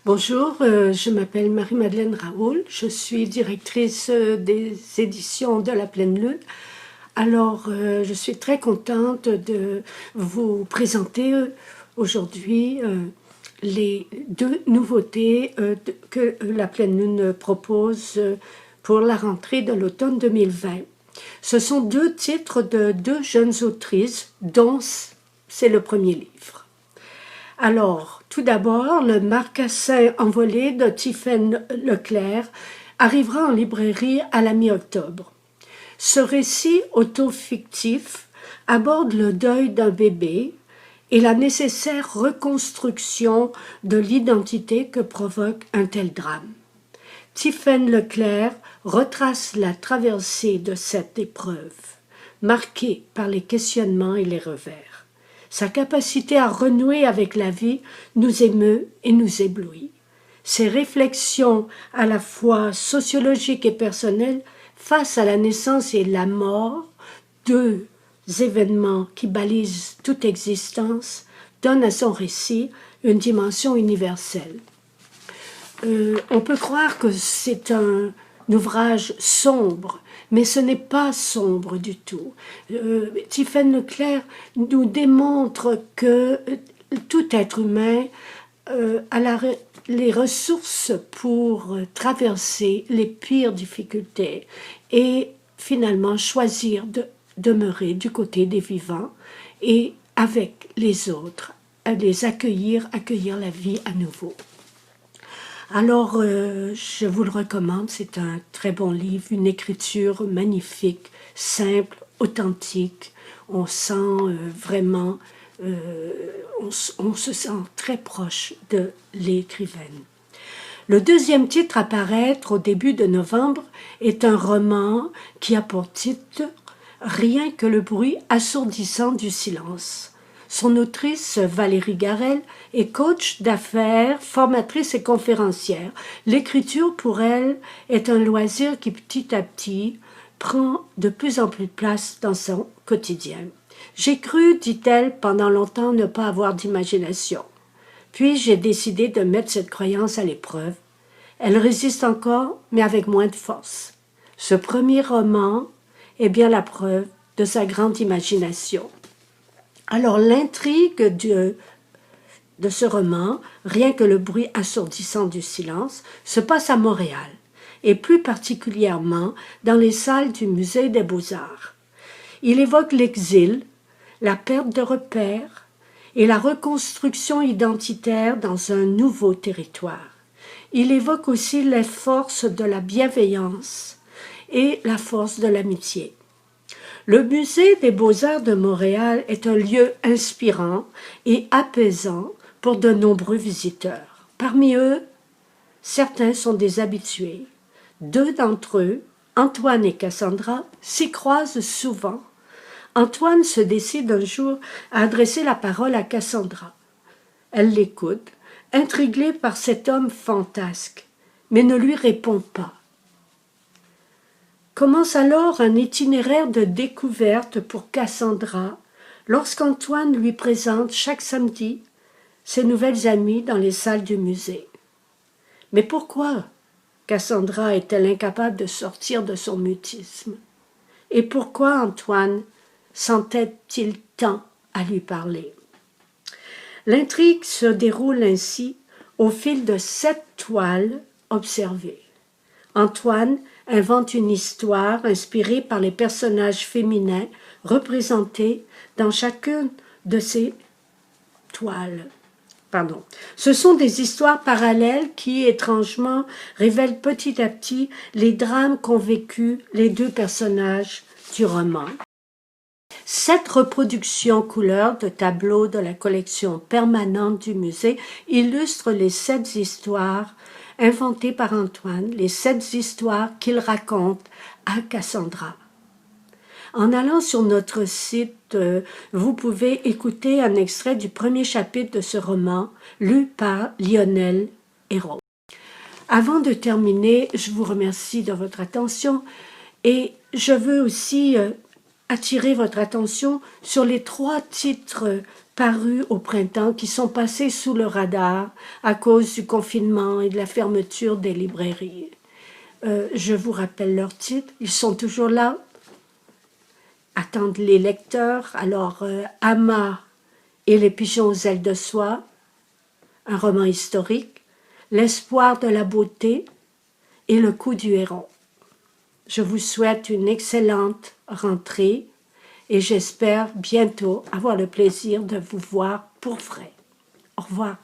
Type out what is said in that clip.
Bonjour, je m'appelle Marie-Madeleine Raoul, je suis directrice des éditions de la Pleine Lune. Alors, je suis très contente de vous présenter aujourd'hui les deux nouveautés que la Pleine Lune propose pour la rentrée de l'automne 2020. Ce sont deux titres de deux jeunes autrices, dont c'est le premier livre. Alors, tout d'abord, le Marcassin envolé de Tiffaine Leclerc arrivera en librairie à la mi-octobre. Ce récit auto-fictif aborde le deuil d'un bébé et la nécessaire reconstruction de l'identité que provoque un tel drame. Tiffaine Leclerc retrace la traversée de cette épreuve, marquée par les questionnements et les revers. Sa capacité à renouer avec la vie nous émeut et nous éblouit. Ses réflexions à la fois sociologiques et personnelles face à la naissance et la mort, deux événements qui balisent toute existence, donnent à son récit une dimension universelle. On peut croire que c'est un ouvrage sombre, mais ce n'est pas sombre du tout. Tiffaine Leclerc nous démontre que tout être humain a les ressources pour traverser les pires difficultés et finalement choisir de demeurer du côté des vivants et avec les autres, à les accueillir la vie à nouveau. Alors, je vous le recommande, c'est un très bon livre, une écriture magnifique, simple, authentique. On sent vraiment, on se sent très proche de l'écrivaine. Le deuxième titre à paraître au début de novembre est un roman qui a pour titre « Rien que le bruit assourdissant du silence ». Son autrice, Valérie Garrel, est coach d'affaires, formatrice et conférencière. L'écriture, pour elle, est un loisir qui, petit à petit, prend de plus en plus de place dans son quotidien. J'ai cru, dit-elle, pendant longtemps ne pas avoir d'imagination. Puis j'ai décidé de mettre cette croyance à l'épreuve. Elle résiste encore, mais avec moins de force. Ce premier roman est bien la preuve de sa grande imagination. Alors l'intrigue de ce roman, Rien que le bruit assourdissant du silence, se passe à Montréal, et plus particulièrement dans les salles du Musée des Beaux-Arts. Il évoque l'exil, la perte de repères et la reconstruction identitaire dans un nouveau territoire. Il évoque aussi les forces de la bienveillance et la force de l'amitié. Le Musée des Beaux-Arts de Montréal est un lieu inspirant et apaisant pour de nombreux visiteurs. Parmi eux, certains sont des habitués. Deux d'entre eux, Antoine et Cassandra, s'y croisent souvent. Antoine se décide un jour à adresser la parole à Cassandra. Elle l'écoute, intriguée par cet homme fantasque, mais ne lui répond pas. Commence alors un itinéraire de découverte pour Cassandra lorsqu'Antoine lui présente chaque samedi ses nouvelles amies dans les salles du musée. Mais pourquoi Cassandra est-elle incapable de sortir de son mutisme? Et pourquoi Antoine s'entête-t-il tant à lui parler? L'intrigue se déroule ainsi au fil de 7 toiles observées. Antoine invente une histoire inspirée par les personnages féminins représentés dans chacune de ces toiles. Ce sont des histoires parallèles qui, étrangement, révèlent petit à petit les drames qu'ont vécu les deux personnages du roman. 7 reproductions couleurs de tableaux de la collection permanente du musée illustrent les 7 histoires inventées par Antoine, les 7 histoires qu'il raconte à Cassandra. En allant sur notre site, vous pouvez écouter un extrait du premier chapitre de ce roman, lu par Lionel Hérault. Avant de terminer, je vous remercie de votre attention et je veux aussi attirer votre attention sur les 3 titres parus au printemps, qui sont passés sous le radar à cause du confinement et de la fermeture des librairies. Je vous rappelle leurs titres, ils sont toujours là, attendent les lecteurs. Alors, Ama et les pigeons aux ailes de soie, un roman historique, L'espoir de la beauté et Le coup du héron. Je vous souhaite une excellente rentrée et j'espère bientôt avoir le plaisir de vous voir pour vrai. Au revoir.